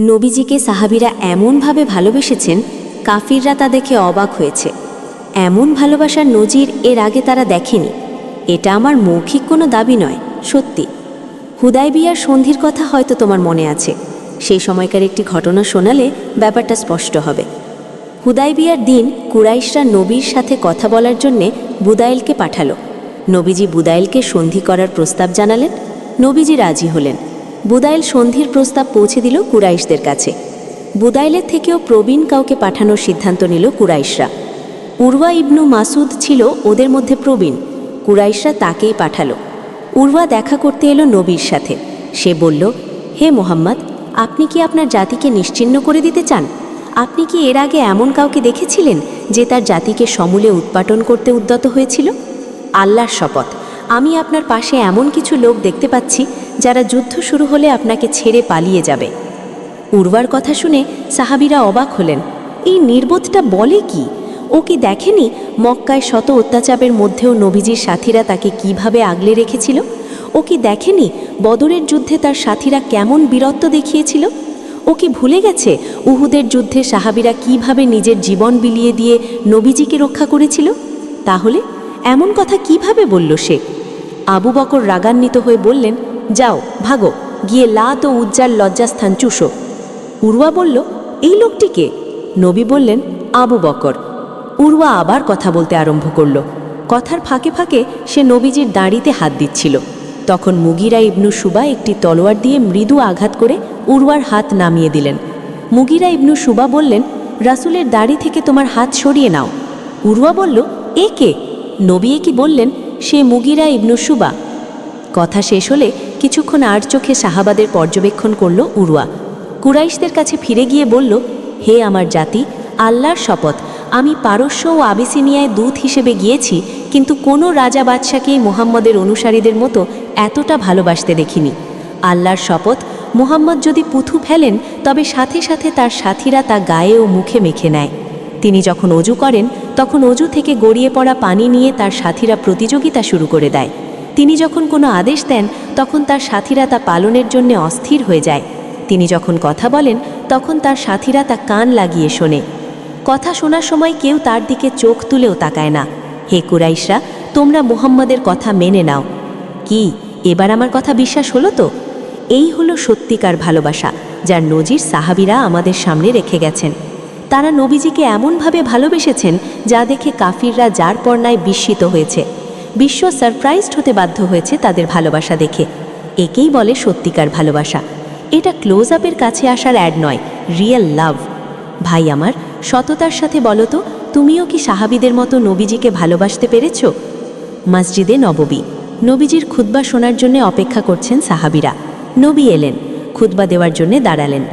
নবীজিকে সাহাবীরা এমনভাবে ভালোবেসেছেন, কাফিররা তা দেখে অবাক হয়েছে। এমন ভালোবাসার নজির এর আগে তারা দেখেনি। এটা আমার মৌখিক কোনো দাবি নয়, সত্যি। হুদায়বিয়ার সন্ধির কথা হয়তো তোমার মনে আছে। সেই সময়কার একটি ঘটনা শোনালে ব্যাপারটা স্পষ্ট হবে। হুদায়বিয়ার দিন কুরাইশরা নবীর সাথে কথা বলার জন্যে বুদাইলকে পাঠালো। নবীজি বুদাইলকে সন্ধি করার প্রস্তাব জানালেন। নবীজি রাজি হলেন। বুদাইল সন্ধির প্রস্তাব পৌঁছে দিল কুরাইশদের কাছে। বুদাইলের থেকেও প্রবীণ কাউকে পাঠানোর সিদ্ধান্ত নিল কুরাইশরা। উরওয়া ইবনু মাসুদ ছিল ওদের মধ্যে প্রবীণ। কুরাইশরা তাকেই পাঠালো। উরওয়া দেখা করতে এলো নবীর সাথে। সে বলল, হে মোহাম্মদ, আপনি কি আপনার জাতিকে নিশ্চিহ্ন করে দিতে চান? আপনি কি এর আগে এমন কাউকে দেখেছিলেন যে তার জাতিকে সমূলে উৎপাটন করতে উদ্যত হয়েছিল? আল্লাহর শপথ, আমি আপনার পাশে এমন কিছু লোক দেখতে পাচ্ছি যারা যুদ্ধ শুরু হলে আপনাকে ছেড়ে পালিয়ে যাবে। উরওয়ার কথা শুনে সাহাবীরা অবাক হলেন। এই নির্বোধটা বলে কি? ও কি দেখেনি মক্কায় শত অত্যাচারের মধ্যেও নবীজির সাথীরা তাকে কিভাবে আগলে রেখেছিল? ও কি দেখেনি বদরের যুদ্ধে তার সাথীরা কেমন বীরত্ব দেখিয়েছিল? ও কি ভুলে গেছে উহুদের যুদ্ধে সাহাবীরা কিভাবে নিজের জীবন বিলিয়ে দিয়ে নবীজিকে রক্ষা করেছিল? তাহলে এমন কথা কিভাবে বলল সে? আবু বকর রাগান্বিত হয়ে বললেন, যাও ভাগো, গিয়ে লাত ও উজ্জার লজ্জাস্থান চুষো। উরওয়া বলল, এই লোকটিকে? নবী বললেন, আবু বকর। উরওয়া আবার কথা বলতে আরম্ভ করল। কথার ফাঁকে ফাঁকে সে নবীজির দাড়িতে হাত দিচ্ছিল। তখন মুগিরা ইবনু শুবা একটি তলোয়ার দিয়ে মৃদু আঘাত করে উরওয়ার হাত নামিয়ে দিলেন। মুগিরা ইবনু শুবা বললেন, রাসূলের দাড়ি থেকে তোমার হাত সরিয়ে নাও। উরওয়া বলল, এ কে? নবী কি বললেন, সে মুগিরা ইবনু শুবা। কথা শেষ হলে কিছুক্ষণ আর চোখে সাহাবাদের পর্যবেক্ষণ করল উরওয়া। কুরাইশদের কাছে ফিরে গিয়ে বলল, হে আমার জাতি, আল্লাহর শপথ, আমি পারস্য ও আবিসিনিয়ায় দূত হিসেবে গিয়েছি, কিন্তু কোনো রাজা বাদশাকেই মুহাম্মদের অনুসারীদের মতো এতটা ভালোবাসতে দেখিনি। আল্লাহর শপথ, মুহাম্মদ যদি পুথু ফেলেন তবে সাথে সাথে তার সাথীরা তা গায়ে ও মুখে মেখে নেয়। তিনি যখন অজু করেন তখন অজু থেকে গড়িয়ে পড়া পানি নিয়ে তার সাথীরা প্রতিযোগিতা শুরু করে দেয়। তিনি যখন কোনো আদেশ দেন তখন তার সাথীরা তা পালনের জন্য অস্থির হয়ে যায়। তিনি যখন কথা বলেন তখন তার সাথীরা তা কান লাগিয়ে শোনে। কথা শোনার সময় কেউ তার দিকে চোখ তুলেও তাকায় না। হে কুরাইশরা, তোমরা মুহাম্মদের কথা মেনে নাও। কি এবার আমার কথা বিশ্বাস হলো তো? এই হলো সত্যিকার ভালোবাসা, যার নজির সাহাবীরা আমাদের সামনে রেখে গেছেন। তারা নবীজিকে এমনভাবে ভালোবেসেছেন যা দেখে কাফিররা যার পর্নায় বিস্মিত হয়েছে। বিশ্ব সারপ্রাইজড হতে বাধ্য হয়েছে তাদের ভালোবাসা দেখে। একেই বলে সত্যিকার ভালোবাসা। এটা ক্লোজ আপের কাছে আসার অ্যাড নয়, রিয়েল লাভ। ভাই আমার, সততার সাথে বলো তো, তুমিও কি সাহাবীদের মতো নবীজিকে ভালোবাসতে পেরেছ? মসজিদে নববী। নবীজির খুতবা শোনার জন্য অপেক্ষা করছেন সাহাবীরা। নবী এলেন, খুতবা দেওয়ার জন্য দাঁড়ালেন।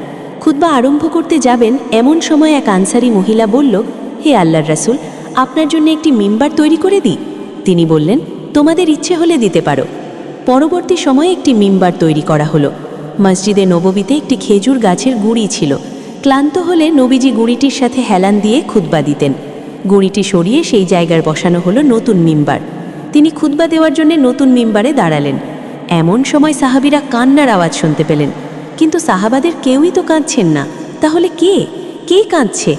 খুতবা আরম্ভ করতে যাবেন এমন সময় এক আনসারি মহিলা বলল, হে আল্লাহর রাসূল, আপনার জন্য একটি মিম্বার তৈরি করে দিই? তিনি বললেন, তোমাদের ইচ্ছে হলে দিতে পারো। পরবর্তী সময়ে একটি মিম্বার তৈরি করা হলো। মসজিদে নববীতে একটি খেজুর গাছের গুঁড়ি ছিল। ক্লান্ত হলে নবীজি গুঁড়িটির সাথে হেলান দিয়ে খুতবা দিতেন। গুঁড়িটি সরিয়ে সেই জায়গায় বসানো হলো নতুন মিম্বার। তিনি খুতবা দেওয়ার জন্য নতুন মিম্বারে দাঁড়ালেন। এমন সময় সাহাবীরা কান্নার আওয়াজ শুনতে পেলেন, কিন্তু সাহাবাদের কেউই তো কাঁদছেন না। তাহলে কে কাঁদছে?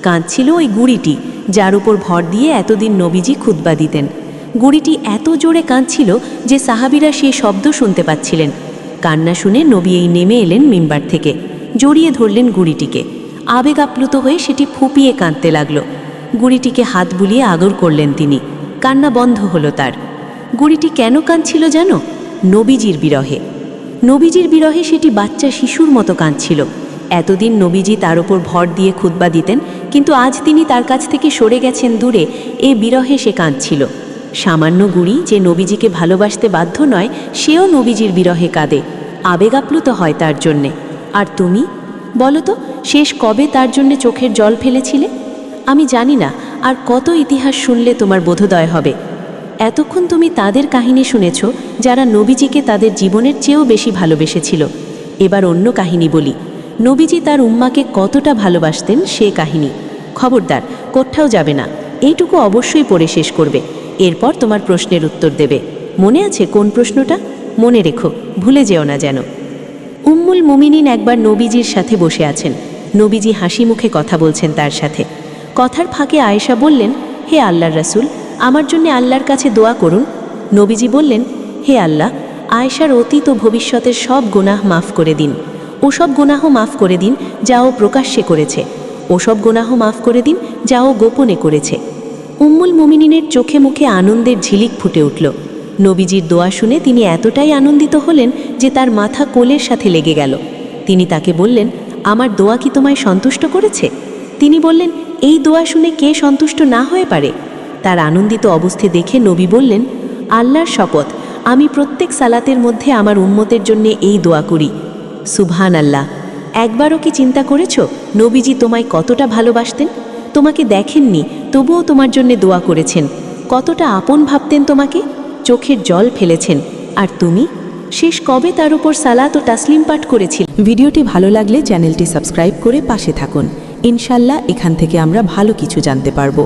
কাঁদছিল ওই গুঁড়িটি, যার উপর ভর দিয়ে এতদিন নবীজি খুতবা দিতেন। গুঁড়িটি এত জোরে কাঁদছিল যে সাহাবীরা সেই শব্দ শুনতে পাচ্ছিলেন। কান্না শুনে নবী নেমে এলেন মিম্বার থেকে, জড়িয়ে ধরলেন গুঁড়িটিকে। আবেগ আপ্লুত হয়ে সেটি ফুঁপিয়ে কাঁদতে লাগল। গুঁড়িটিকে হাত বুলিয়ে আদর করলেন তিনি। কান্না বন্ধ হলো তার। গুঁড়িটি কেন কাঁদছিল জানো? নবীজির বিরহে। নবীজির বিরহে সেটি বাচ্চা শিশুর মতো কাঁদছিল। এতদিন নবীজি তার উপর ভর দিয়ে খুতবা দিতেন, কিন্তু আজ তিনি তার কাছ থেকে সরে গেছেন দূরে, এ বিরহে সে কাঁদছিল। সামান্য গুঁড়ি যে নবীজিকে ভালোবাসতে বাধ্য নয়, সেও নবীজির বিরহে কাঁদে, আবেগাপ্লুত হয় তার জন্যে। আর তুমি বলো তো, শেষ কবে তার জন্যে চোখের জল ফেলেছিলে? আমি জানি না আর কত ইতিহাস শুনলে তোমার বোধোদয় হবে। এতক্ষণ তুমি তাদের কাহিনী শুনেছ যারা নবীজিকে তাদের জীবনের চেয়েও বেশি ভালোবেসেছিল। এবার অন্য কাহিনী বলি। নবীজি তার উম্মাকে কতটা ভালোবাসতেন সে কাহিনী। খবরদার, কোথাও যাবে না, এইটুকু অবশ্যই পড়ে শেষ করবে। এরপর তোমার প্রশ্নের উত্তর দেবে। মনে আছে কোন প্রশ্নটা? মনে রেখো, ভুলে যেও না যেন। উম্মুল মুমিনিন একবার নবীজির সাথে বসে আছেন। নবীজি হাসি মুখে কথা বলছেন তার সাথে। কথার ফাঁকে আয়েশা বললেন, হে আল্লাহর রাসূল, আমার জন্য আল্লাহর কাছে দোয়া করুন। নবীজি বললেন, হে আল্লাহ, আয়েশার অতীত ও ভবিষ্যতের সব গুনাহ মাফ করে দিন। ওসব গুনাহ মাফ করে দিন যা ও প্রকাশ্যে করেছে, ওসব গুনাহ মাফ করে দিন যা ও গোপনে করেছে। উম্মুল মুমিনিনের চোখে মুখে আনন্দের ঝিলিক ফুটে উঠল। নবীজির দোয়া শুনে তিনি এতটাই আনন্দিত হলেন যে তার মাথা কোলের সাথে লেগে গেল। তিনি তাকে বললেন, আমার দোয়া কি তোমায় সন্তুষ্ট করেছে? তিনি বললেন, এই দোয়া শুনে কে সন্তুষ্ট না হয়ে পারে? তার আনন্দিত অবস্থা দেখে নবী বললেন, আল্লাহর শপথ, আমি প্রত্যেক সালাতের মধ্যে আমার উম্মতের জন্য এই দোয়া করি। সুবহান আল্লাহ! একবারও কি চিন্তা করেছ নবীজি তোমায় কতটা ভালোবাসতেন? তোমাকে দেখেননি, তবুও তোমার জন্য দোয়া করেছেন। কতটা আপন ভাবতেন তোমাকে, চোখের জল ফেলেছেন। আর তুমি শেষ কবে তার উপর সালাত ও তাসলিম পাঠ করেছিল? ভিডিওটি ভালো লাগলে চ্যানেলটি সাবস্ক্রাইব করে পাশে থাকুন। ইনশাল্লাহ এখান থেকে আমরা ভালো কিছু জানতে পারবো।